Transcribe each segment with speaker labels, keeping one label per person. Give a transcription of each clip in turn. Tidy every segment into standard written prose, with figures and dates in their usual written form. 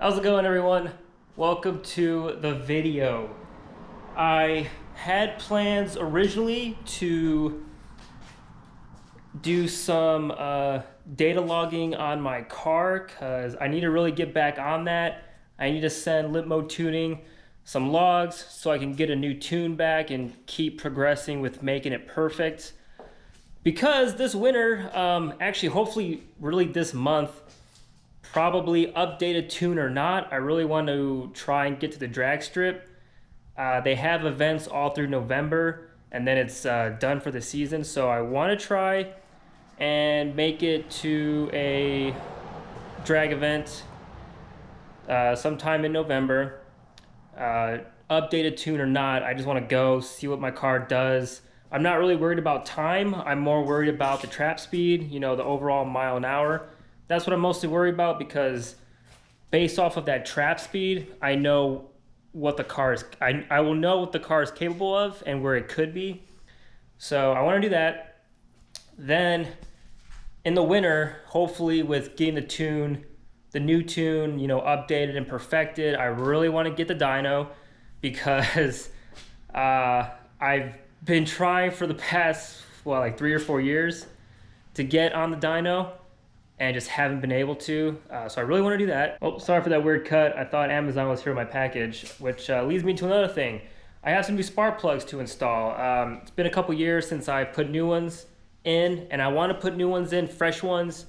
Speaker 1: How's it going, everyone? Welcome to the video. I had plans originally to do some data logging on my car because I need to really get back on that. I need to send lit mode tuning some logs so I can get a new tune back and keep progressing with making it perfect. Because this winter, actually hopefully really this month, probably updated tune or not, I really want to try and get to the drag strip. They have events all through November and then it's done for the season, so I want to try and make it to a drag event sometime in November. Updated tune or not, I just want to go see what my car does. I'm not really worried about time. I'm more worried about the trap speed, you know, the overall mile an hour. That's what I'm mostly worried about because based off of that trap speed, I know what the car is, I will know what the car is capable of and where it could be. So I want to do that. Then in the winter, hopefully with getting the new tune, you know, updated and perfected, I really want to get the dyno because I've been trying for the past, well, like 3 or 4 years to get on the dyno and just haven't been able to. So I really want to do that. Oh, sorry for that weird cut. I thought Amazon was here with my package, which leads me to another thing. I have some new spark plugs to install. It's been a couple years since I put new ones in, and I want to put new ones in, fresh ones,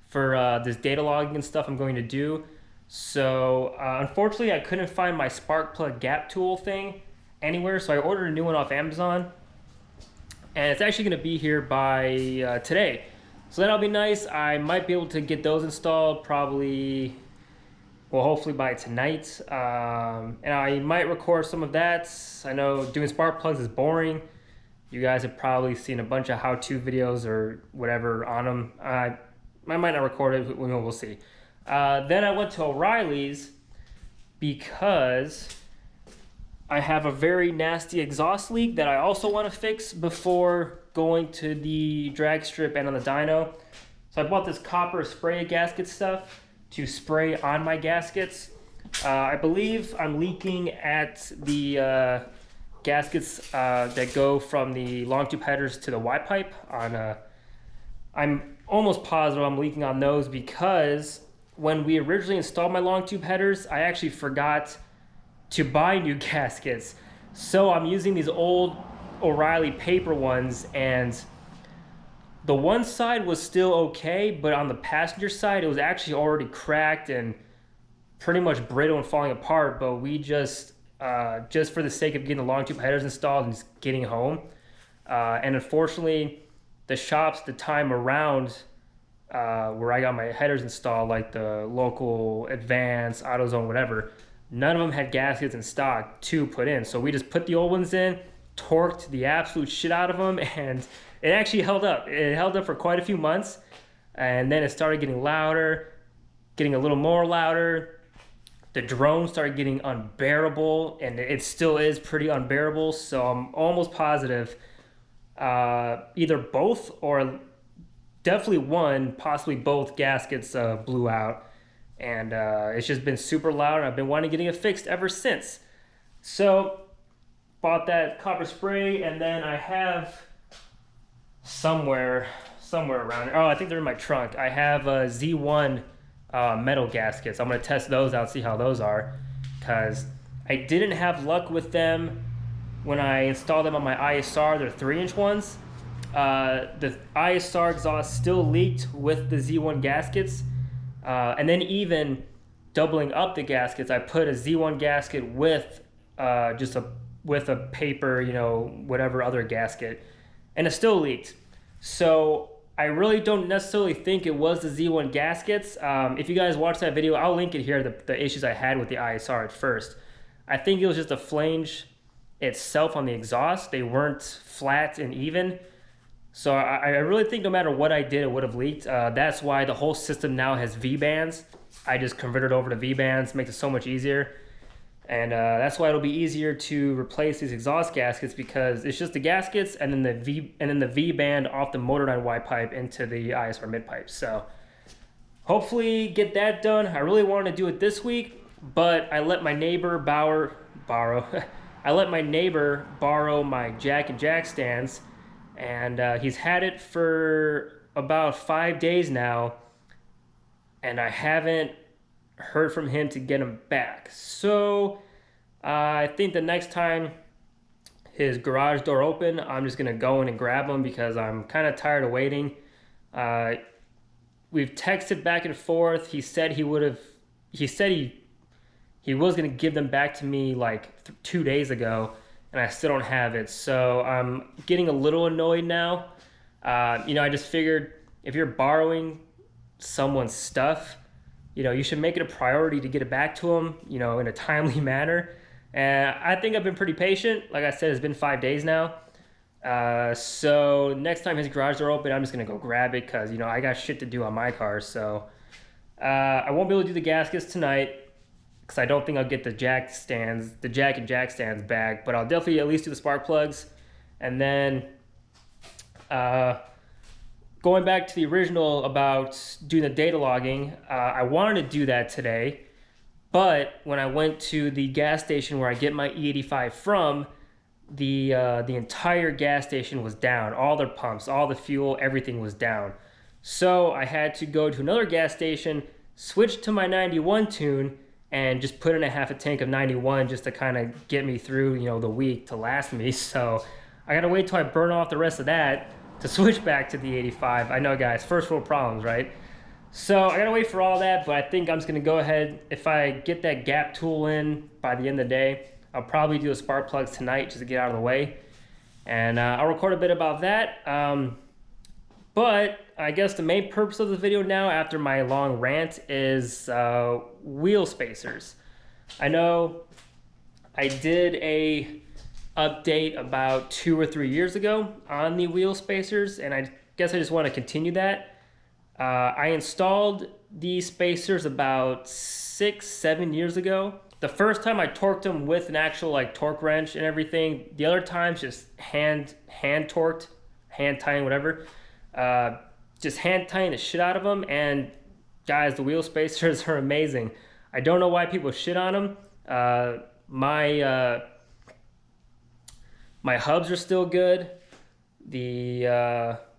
Speaker 1: for this data logging and stuff I'm going to do. So unfortunately, I couldn't find my spark plug gap tool thing anywhere, so I ordered a new one off Amazon, and it's actually going to be here by today. So that'll be nice. I might be able to get those installed probably, well, hopefully by tonight. And I might record some of that. I know doing spark plugs is boring. You guys have probably seen a bunch of how-to videos or whatever on them. I might not record it, we'll see. Then I went to O'Reilly's because I have a very nasty exhaust leak that I also want to fix before going to the drag strip and on the dyno. So I bought this copper spray gasket stuff to spray on my gaskets. I believe I'm leaking at the gaskets that go from the long tube headers to the Y pipe. I'm almost positive I'm leaking on those because when we originally installed my long tube headers, I actually forgot to buy new gaskets. So I'm using these old O'Reilly paper ones, and the one side was still okay, but on the passenger side it was actually already cracked and pretty much brittle and falling apart. But we just for the sake of getting the long tube headers installed and just getting home, and unfortunately the shops the time around where I got my headers installed, like the local Advance, AutoZone, whatever, none of them had gaskets in stock to put in. So we just put the old ones in, torqued the absolute shit out of them, and it actually held up. It held up for quite a few months, and then it started getting louder, getting a little more louder. The drone started getting unbearable, and it still is pretty unbearable. So I'm almost positive either both or definitely one, possibly both gaskets blew out. And it's just been super loud, and I've been wanting getting it fixed ever since. So bought that copper spray, and then I have somewhere around here, oh, I think they're in my trunk, I have Z1 metal gaskets. I'm going to test those out, see how those are, because I didn't have luck with them when I installed them on my ISR. They're 3-inch ones. The ISR exhaust still leaked with the Z1 gaskets. And then even doubling up the gaskets, I put a Z1 gasket with with a paper, you know, whatever other gasket, and it still leaked. So I really don't necessarily think it was the Z1 gaskets. If you guys watch that video, I'll link it here, the issues I had with the ISR at first. I think it was just the flange itself on the exhaust. They weren't flat and even. So I really think no matter what I did, it would have leaked. That's why the whole system now has V-bands. I just converted over to V-bands, makes it so much easier. And that's why it'll be easier to replace these exhaust gaskets, because it's just the gaskets and then the V-band off the Motorline Y pipe into the ISR mid pipe. So hopefully get that done. I really wanted to do it this week. but I let my neighbor borrow I let my neighbor borrow my jack and jack stands, and he's had it for about 5 days now, and I haven't heard from him to get him back. So I think the next time his garage door open, I'm just gonna go in and grab him because I'm kind of tired of waiting. We've texted back and forth. He said he was gonna give them back to me like 2 days ago, and I still don't have it. So I'm getting a little annoyed now. I just figured if you're borrowing someone's stuff, you should make it a priority to get it back to them, in a timely manner. And I think I've been pretty patient. Like I said, it's been 5 days now. So next time his garage door open, I'm just gonna go grab it because I got shit to do on my car. So I won't be able to do the gaskets tonight because I don't think I'll get the jack and jack stands back. But I'll definitely at least do the spark plugs, and then going back to the original about doing the data logging, I wanted to do that today, but when I went to the gas station where I get my E85 from, the entire gas station was down. All their pumps, all the fuel, everything was down. So I had to go to another gas station, switch to my 91 tune, and just put in a half a tank of 91 just to kind of get me through, the week to last me. So I gotta wait till I burn off the rest of that to switch back to the 85. I know, guys, first world problems, right? So I gotta wait for all that, but I think I'm just gonna go ahead. If I get that gap tool in by the end of the day, I'll probably do the spark plugs tonight just to get out of the way. And I'll record a bit about that. But I guess the main purpose of the video now, after my long rant, is wheel spacers. I know I did a update about 2 or 3 years ago on the wheel spacers, and I guess I just want to continue that. I installed these spacers about 6-7 years ago. The first time I torqued them with an actual torque wrench and everything. The other times just hand torqued, hand tying, whatever. Just hand tying the shit out of them. And guys, the wheel spacers are amazing. I don't know why people shit on them. My hubs are still good.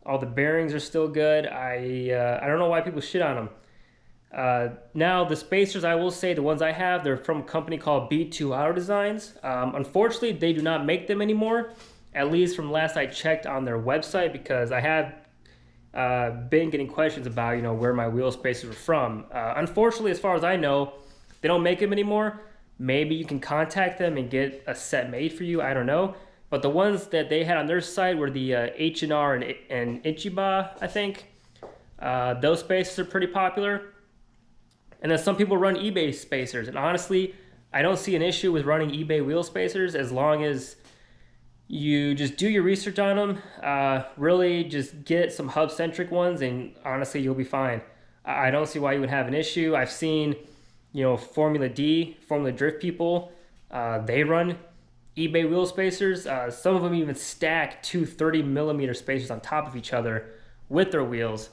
Speaker 1: All the bearings are still good. I don't know why people shit on them. Now the spacers, I will say, the ones I have, they're from a company called B2 Auto Designs. Unfortunately, they do not make them anymore, at least from last I checked on their website, because I have been getting questions about where my wheel spacers were from. Unfortunately, as far as I know, they don't make them anymore. Maybe you can contact them and get a set made for you. I don't know. But the ones that they had on their site were the H&R and Ichiba, I think. Those spacers are pretty popular. And then some people run eBay spacers. And honestly, I don't see an issue with running eBay wheel spacers as long as you just do your research on them. Really just get some hub-centric ones, and honestly, you'll be fine. I don't see why you would have an issue. I've seen, Formula Drift people, they run eBay wheel spacers. Some of them even stack 2 30mm spacers on top of each other with their wheels,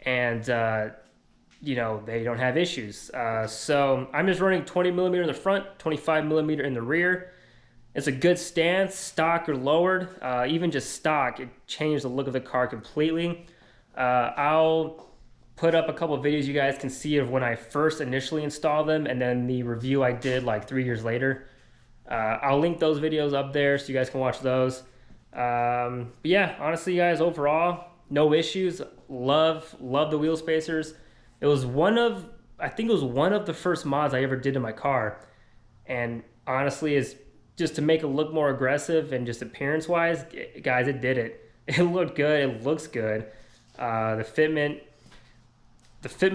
Speaker 1: and they don't have issues. So I'm just running 20mm in the front, 25mm in the rear. It's a good stance, stock or lowered. Even just stock, it changed the look of the car completely. I'll put up a couple of videos you guys can see of when I first initially installed them, and then the review I did like 3 years later. I'll link those videos up there so you guys can watch those. But yeah, honestly, guys, overall, no issues. Love the wheel spacers. It was I think it was one of the first mods I ever did to my car. And honestly, it's just to make it look more aggressive and just appearance-wise, guys, it did it. It looked good. It looks good. The fitment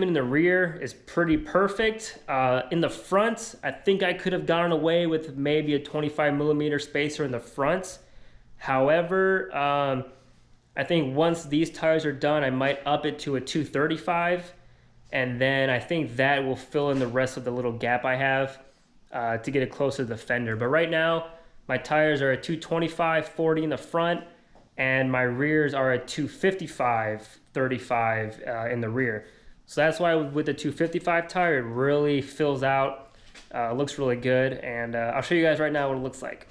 Speaker 1: in the rear is pretty perfect. In the front, I think I could have gotten away with maybe a 25mm spacer in the front. However, I think once these tires are done, I might up it to a 235, and then I think that will fill in the rest of the little gap I have to get it closer to the fender. But right now, my tires are at 225/40 in the front, and my rears are at 255/35 in the rear. So that's why with the 255 tire, it really fills out Looks really good, and I'll show you guys right now what it looks like.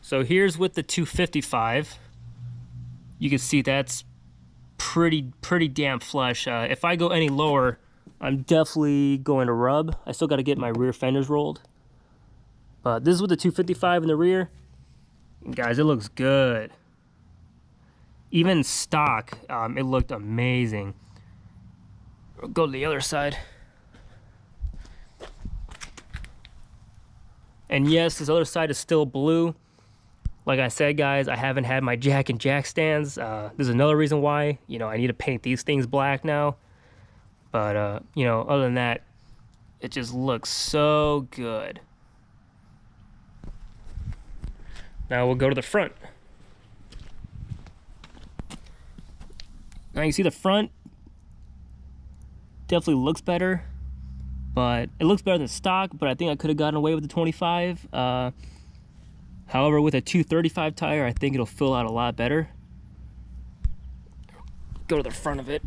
Speaker 1: So here's with the 255. You can see that's pretty damn flush. If I go any lower, I'm definitely going to rub. I still got to get my rear fenders rolled. But this is with the 255 in the rear. And guys, it looks good. Even stock, it looked amazing. We'll go to the other side. And yes, this other side is still blue. Like I said, guys, I haven't had my jack and jack stands. There's another reason why. You know, I need to paint these things black now. But, you know, other than that, it just looks so good. Now we'll go to the front. Now you see the front definitely looks better, but it looks better than stock, but I think I could have gotten away with the 25. However, with a 235 tire, I think it'll fill out a lot better. Go to the front of it.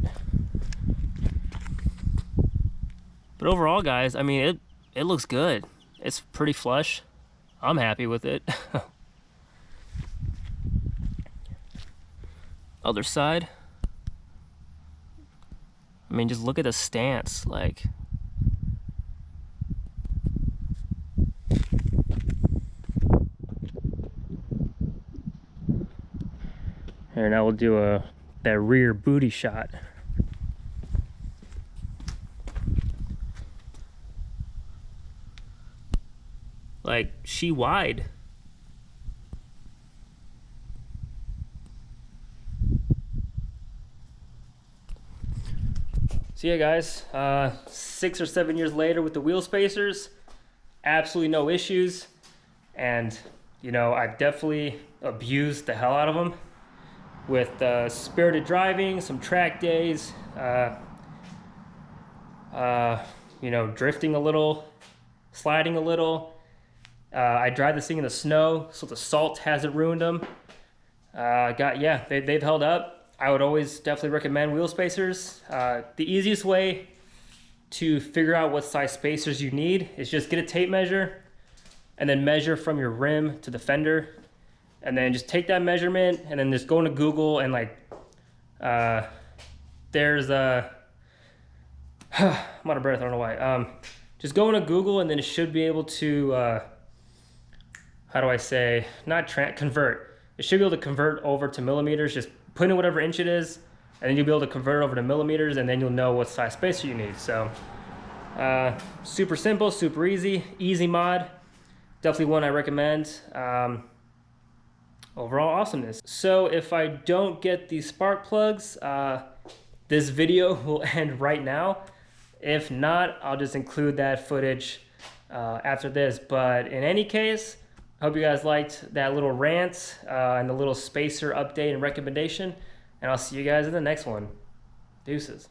Speaker 1: But overall, guys, I mean, it looks good. It's pretty flush. I'm happy with it. Other side. I mean, just look at the stance, like. Here, now we'll do that rear booty shot. Like, she wide. So yeah, guys, 6 or 7 years later with the wheel spacers, absolutely no issues. And, you know, I've definitely abused the hell out of them with spirited driving, some track days, you know, drifting a little, sliding a little. I drive this thing in the snow, so the salt hasn't ruined them. Yeah, they've held up. I would always definitely recommend wheel spacers. The easiest way to figure out what size spacers you need is just get a tape measure and then measure from your rim to the fender, and then just take that measurement and then just go into Google and like, there's a, I'm out of breath, I don't know why. Just go into Google and then it should be able to, how do I say, not convert. It should be able to convert over to millimeters. Just put in whatever inch it is, and then you'll be able to convert it over to millimeters, and then you'll know what size spacer you need. So, super simple, super easy mod. Definitely one I recommend. Overall awesomeness. So if I don't get these spark plugs, this video will end right now. If not, I'll just include that footage after this. But in any case, I hope you guys liked that little rant and the little spacer update and recommendation. And I'll see you guys in the next one. Deuces.